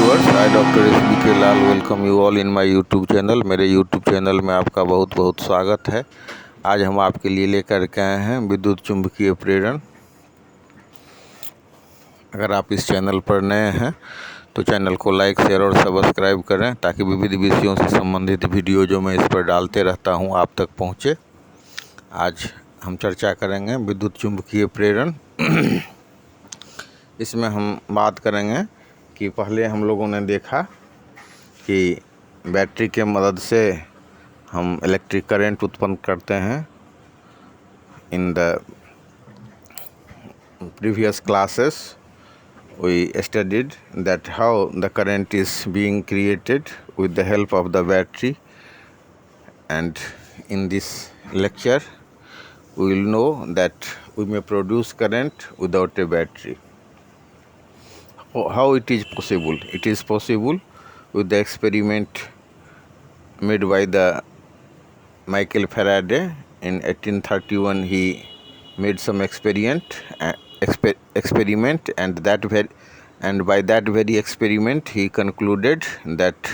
Viewers, I doctor SBK Lal welcome you all in my YouTube channel. मेरे YouTube channel में आपका बहुत बहुत स्वागत है। आज हम आपके लिए लेकर के आए हैं विद्युत चुंबकीय प्रेरण। अगर आप इस चैनल पर नए हैं तो चैनल को लाइक, शेयर और सब्सक्राइब करें ताकि विविध विषयों से संबंधित वीडियो जो मैं इस पर डालते रहता हूं आप तक पहुंचे। आज हम चर्चा करेंगे विद्युत चुंबकीय प्रेरण। इसमें हम बात करेंगे कि पहले हम लोगों ने देखा कि बैटरी के मदद से हम इलेक्ट्रिक करंट उत्पन्न करते हैं। In the previous classes we studied that how the current is being created with the help of the battery, and in this lecture we will know that we may produce current without a battery. How it is possible? It is possible with the experiment made by the Michael Faraday in 1831. He made some experiment and by that very experiment he concluded that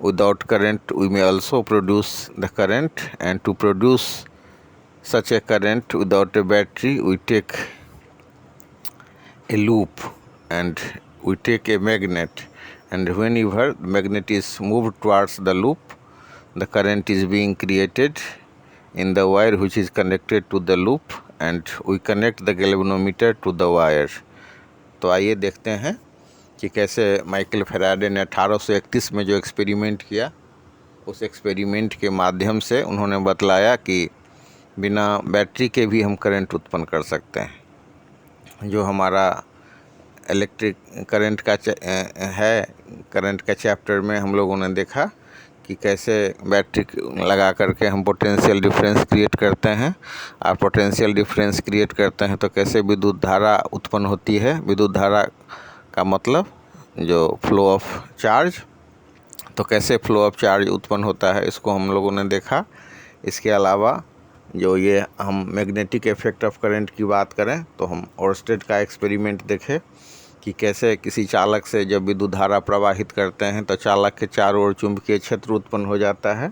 without current we may also produce the current, and to produce such a current without a battery we take a loop and we take a magnet, and whenever the magnet is moved towards the loop the current is being created in the wire which is connected to the loop, and we connect the galvanometer to the wire. तो आइए देखते हैं कि कैसे Michael Faraday ने 1831 में जो experiment किया, उस एक्सपेरिमेंट के माध्यम से उन्होंने बतलाया कि बिना बैटरी के भी हम करंट उत्पन्न कर सकते हैं। जो हमारा इलेक्ट्रिक करंट का करंट का चैप्टर में हम लोगों ने देखा कि कैसे बैटरी लगा करके हम पोटेंशियल डिफरेंस क्रिएट करते हैं, और पोटेंशियल डिफरेंस क्रिएट करते हैं तो कैसे विद्युत धारा उत्पन्न होती है। विद्युत धारा का मतलब जो फ्लो ऑफ चार्ज, तो कैसे फ्लो ऑफ चार्ज उत्पन्न होता है इसको हम लोगों ने देखा। इसके अलावा जो ये हम मैग्नेटिक इफेक्ट ऑफ करंट की बात करें तो हम ओरस्टेड का एक्सपेरिमेंट देखे कि कैसे किसी चालक से जब विद्युत धारा प्रवाहित करते हैं तो चालक के चारों ओर चुंबकीय क्षेत्र उत्पन्न हो जाता है।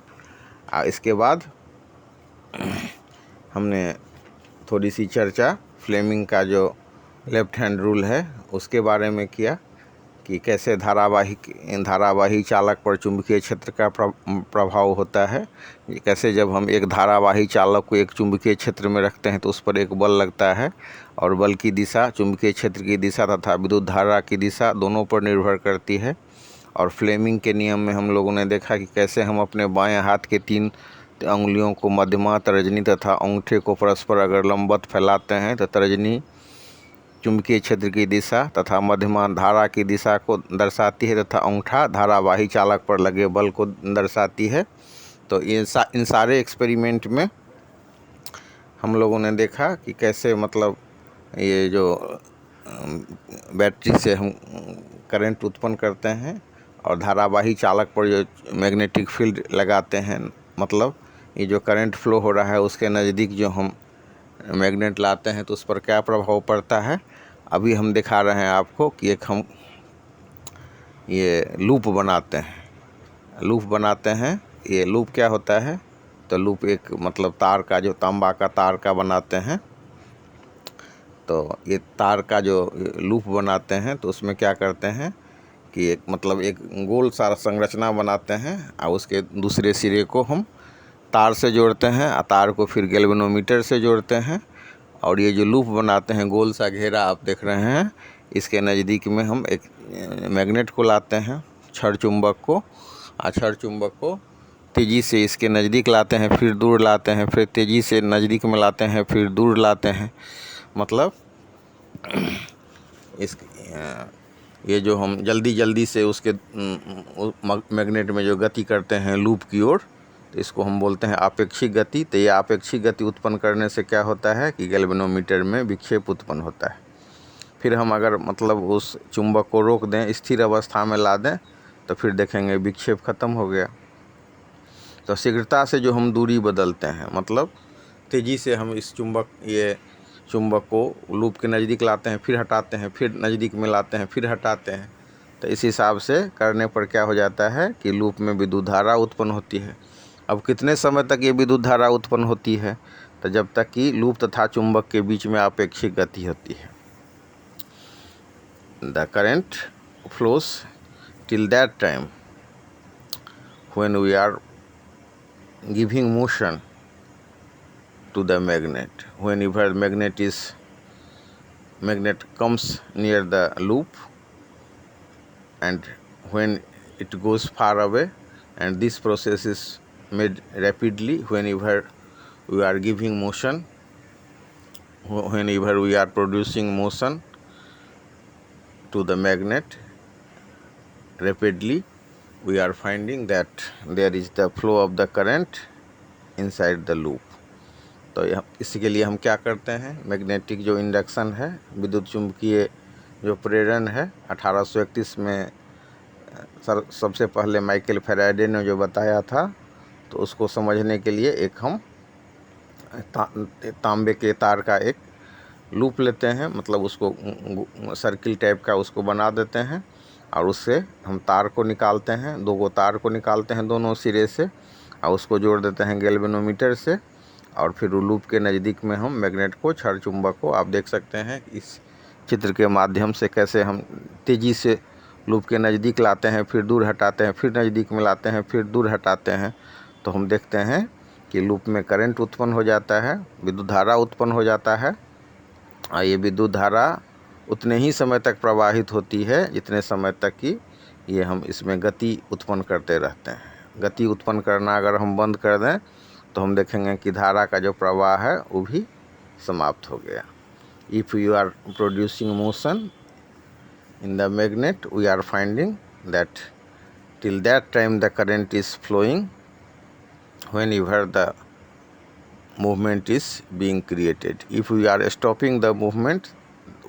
इसके बाद हमने थोड़ी सी चर्चा फ्लेमिंग का जो लेफ्ट हैंड रूल है उसके बारे में किया कि कैसे धारावाही चालक पर चुंबकीय क्षेत्र का प्रभाव होता है। कैसे जब हम एक धारावाही चालक को एक चुंबकीय क्षेत्र में रखते हैं तो उस पर एक बल लगता है, और बल की दिशा, चुंबकीय क्षेत्र की दिशा तथा विद्युत धारा की दिशा दोनों पर निर्भर करती है। और फ्लेमिंग के नियम में हम लोगों ने देखा कि कैसे हम अपने बाएं हाथ के 3 अंगुलियों को मध्यमा, तर्जनी तथा अंगूठे को परस्पर अगर लंबवत फैलाते हैं तो तर्जनी चुंबकीय क्षेत्र की दिशा तथा मध्यमा धारा की दिशा को दर्शाती है तथा अंगूठा धारावाही चालक पर लगे बल को दर्शाती है। तो इन सारे एक्सपेरिमेंट में हम लोगों ने देखा कि कैसे मतलब ये जो बैटरी से हम करंट उत्पन्न करते हैं और धारावाही चालक पर जो मैग्नेटिक फील्ड लगाते हैं, मतलब ये जो करंट फ्लो हो रहा है उसके नज़दीक जो हम मैग्नेट लाते हैं तो उस पर क्या प्रभाव पड़ता है। अभी हम दिखा रहे हैं आपको कि एक हम ये लूप बनाते हैं। ये लूप क्या होता है, तो लूप एक मतलब तार का, जो तांबा का तार का बनाते हैं। तो ये तार का जो लूप बनाते हैं तो उसमें क्या करते हैं कि एक मतलब एक गोल सा संरचना बनाते हैं और उसके दूसरे सिरे को हम तार से जोड़ते हैं और तार को फिर गैल्वेनोमीटर से जोड़ते हैं, और ये जो लूप बनाते हैं, गोल सा घेरा आप देख रहे हैं, इसके नज़दीक में हम एक मैग्नेट को लाते हैं, छड़ चुंबक को, और छड़ चुंबक को तेज़ी से इसके नज़दीक लाते हैं, फिर दूर लाते हैं, फिर तेज़ी से नज़दीक में लाते हैं, फिर दूर लाते हैं। मतलब ये जो हम जल्दी से उसके मैग्नेट में जो गति करते हैं लूप की ओर, तो इसको हम बोलते हैं आपेक्षिक गति। तो ये आपेक्षिक गति उत्पन्न करने से क्या होता है कि गैल्वेनोमीटर में विक्षेप उत्पन्न होता है। फिर हम अगर मतलब उस चुंबक को रोक दें, स्थिर अवस्था में ला दें, तो फिर देखेंगे विक्षेप खत्म हो गया। तो शीघ्रता से जो हम दूरी बदलते हैं, मतलब तेज़ी से हम इस चुंबक को लूप के नज़दीक लाते हैं, फिर हटाते हैं, फिर नज़दीक में लाते हैं, फिर हटाते हैं, तो इस हिसाब से करने पर क्या हो जाता है कि लूप में विद्युत धारा उत्पन्न होती है। अब कितने समय तक ये विद्युत धारा उत्पन्न होती है? तो जब तक कि लूप तथा चुंबक के बीच में आपेक्षिक गति होती है। The current flows till that time when we are giving motion to the magnet. Whenever magnet comes near the loop, and when it goes far away, and this process is made rapidly whenever we are giving motion, whenever we are producing motion to the magnet rapidly, we are finding that there is the flow of the current inside the loop. तो इसके लिए हम क्या करते हैं, magnetic जो induction है, विद्युत चुंबकीय जो प्रेरण है, 1831 में सबसे पहले माइकल फैराडे ने जो बताया था, तो उसको समझने के लिए एक हम तांबे के तार का एक लूप लेते हैं, मतलब उसको सर्किल टाइप का उसको बना देते हैं, और उससे हम तार को निकालते हैं, 2 तार को निकालते हैं दोनों सिरे से, और उसको जोड़ देते हैं गैल्वेनोमीटर से, और फिर लूप के नज़दीक में हम मैग्नेट को, क्षण चुंबक को, आप देख सकते हैं इस चित्र के माध्यम से कैसे हम तेज़ी से लूप के नज़दीक लाते हैं, फिर दूर हटाते हैं, फिर नज़दीक में लाते हैं, फिर दूर हटाते हैं। तो हम देखते हैं कि लूप में करंट उत्पन्न हो जाता है, विद्युत धारा उत्पन्न हो जाता है, और ये विद्युत धारा उतने ही समय तक प्रवाहित होती है जितने समय तक कि ये हम इसमें गति उत्पन्न करते रहते हैं। गति उत्पन्न करना अगर हम बंद कर दें तो हम देखेंगे कि धारा का जो प्रवाह है वो भी समाप्त हो गया। If you are producing motion in the magnet, we are finding that till that time the current is flowing whenever the movement is being created. If we are stopping the movement,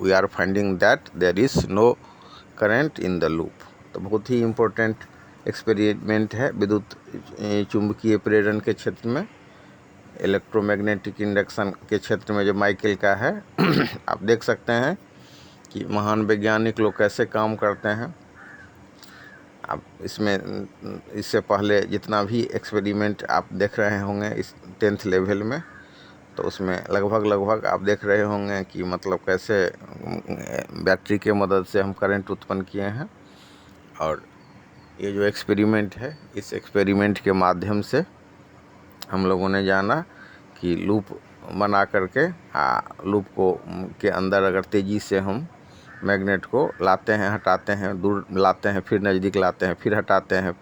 we are finding that there is no current in the loop. तो बहुत ही important experiment है विद्युत चुंबकीय प्रेरण के क्षेत्र में, electromagnetic induction के क्षेत्र में जो माइकल का है। आप देख सकते हैं कि महान वैज्ञानिक लोग कैसे काम करते हैं। आप इसमें इससे पहले जितना भी एक्सपेरिमेंट आप देख रहे होंगे इस 10th लेवल में, तो उसमें लगभग आप देख रहे होंगे कि मतलब कैसे बैटरी के मदद से हम करंट उत्पन्न किए हैं। और ये जो एक्सपेरिमेंट है, इस एक्सपेरिमेंट के माध्यम से हम लोगों ने जाना कि लूप बना करके लूप को के अंदर अगर तेज़ी से हम मैग्नेट को लाते हैं, हटाते हैं, दूर लाते हैं, फिर नज़दीक लाते हैं, फिर हटाते हैं,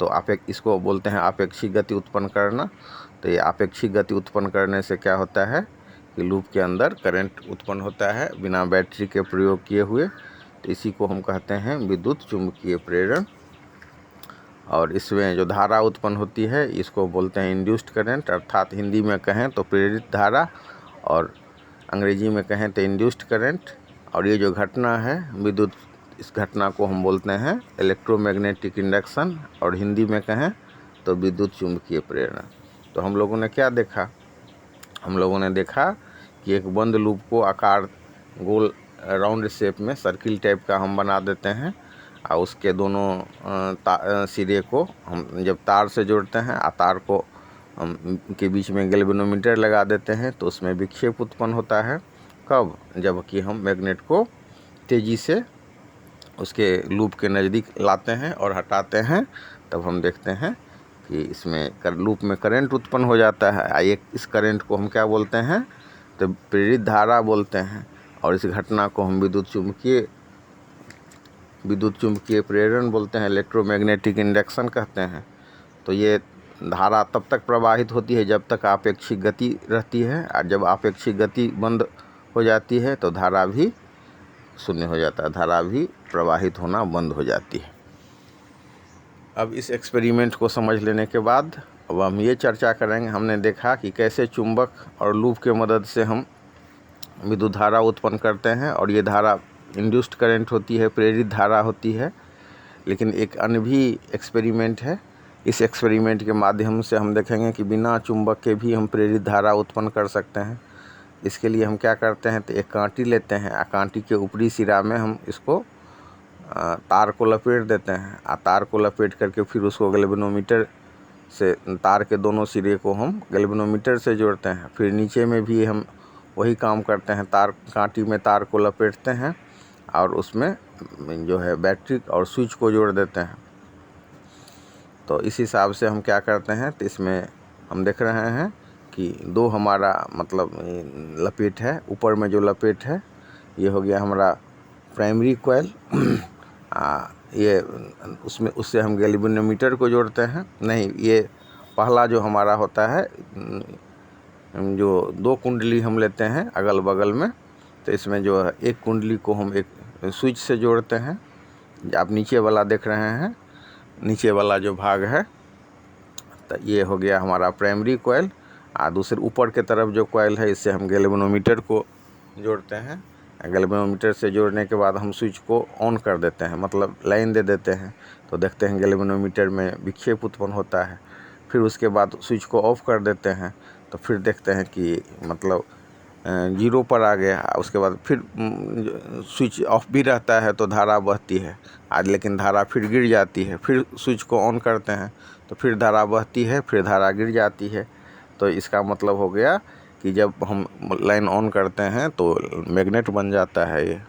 तो इसको बोलते हैं आपेक्षिक गति उत्पन्न करना। तो ये आपेक्षिक गति उत्पन्न करने से क्या होता है कि लूप के अंदर करंट उत्पन्न होता है बिना बैटरी के प्रयोग किए हुए। तो इसी को हम कहते हैं विद्युत चुंबकीय प्रेरण। और इसमें जो धारा उत्पन्न होती है इसको बोलते हैं इंड्यूस्ड करंट, अर्थात हिंदी में कहें तो प्रेरित धारा, और अंग्रेजी में कहें तो इंड्यूस्ड करंट। और ये जो घटना है विद्युत, इस घटना को हम बोलते हैं इलेक्ट्रोमैग्नेटिक इंडक्शन, और हिंदी में कहें तो विद्युत चुंबकीय प्रेरण। तो हम लोगों ने क्या देखा, हम लोगों ने देखा कि एक बंद लूप को आकार गोल राउंड शेप में सर्किल टाइप का हम बना देते हैं, और उसके दोनों सिरे को हम जब तार से जोड़ते हैं, तार को हम के बीच में गैल्वेनोमीटर लगा देते हैं, तो उसमें विक्षेप उत्पन्न होता है। कब? जबकि हम मैग्नेट को तेज़ी से उसके लूप के नज़दीक लाते हैं और हटाते हैं, तब हम देखते हैं कि इसमें लूप में करंट उत्पन्न हो जाता है। इस करंट को हम क्या बोलते हैं, तो प्रेरित धारा बोलते हैं। और इस घटना को हम विद्युत चुंबकीय प्रेरण बोलते हैं, इलेक्ट्रोमैग्नेटिक इंडक्शन कहते हैं। तो ये धारा तब तक प्रवाहित होती है जब तक आपेक्षिक गति रहती है, और जब आपेक्षिक गति बंद हो जाती है तो धारा भी शून्य हो जाता है, धारा भी प्रवाहित होना बंद हो जाती है। अब इस एक्सपेरिमेंट को समझ लेने के बाद अब हम ये चर्चा करेंगे, हमने देखा कि कैसे चुंबक और लूप के मदद से हम विद्युत धारा उत्पन्न करते हैं, और ये धारा इंड्यूस्ड करंट होती है, प्रेरित धारा होती है। लेकिन एक अन्य भी एक्सपेरिमेंट है, इस एक्सपेरिमेंट के माध्यम से हम देखेंगे कि बिना चुंबक के भी हम प्रेरित धारा उत्पन्न कर सकते हैं। इसके लिए हम क्या करते हैं, तो एक कांटी लेते हैं, कांटी के ऊपरी सिरा में हम इसको तार को लपेट देते हैं। तार को लपेट करके फिर उसको गैल्वेनोमीटर से तार के दोनों सिरे को हम गैल्वेनोमीटर से जोड़ते हैं। फिर नीचे में भी हम वही काम करते हैं, तार कांटी में तार को लपेटते हैं और उसमें जो है बैटरी और स्विच को जोड़ देते हैं। तो इस हिसाब से हम क्या करते हैं, तो इसमें हम देख रहे हैं कि दो हमारा मतलब लपेट है, ऊपर में जो लपेट है ये हो गया हमारा प्राइमरी कॉइल। ये उससे हम गैल्वेनोमीटर को जोड़ते हैं। नहीं, ये पहला जो हमारा होता है, जो दो कुंडली हम लेते हैं अगल बगल में, तो इसमें जो है एक कुंडली को हम एक स्विच से जोड़ते हैं। आप नीचे वाला देख रहे हैं, नीचे वाला जो भाग है, तो ये हो गया हमारा प्राइमरी कॉइल। दूसरे ऊपर के तरफ जो कॉइल है, इससे हम गैल्वेनोमीटर को जोड़ते हैं। गैल्वेनोमीटर से जोड़ने के बाद हम स्विच को ऑन कर देते हैं, मतलब लाइन दे देते हैं। तो देखते हैं गैल्वेनोमीटर में विक्षेप उत्पन्न होता है। फिर उसके बाद स्विच को ऑफ कर देते हैं, तो फिर देखते हैं कि मतलब 0 पर आ गया। उसके बाद फिर स्विच ऑफ भी रहता है तो धारा बहती है आज, लेकिन धारा फिर गिर जाती है। फिर स्विच को ऑन करते हैं तो फिर धारा बहती है, फिर धारा गिर जाती है। तो इसका मतलब हो गया कि जब हम लाइन ऑन करते हैं तो मैग्नेट बन जाता है ये।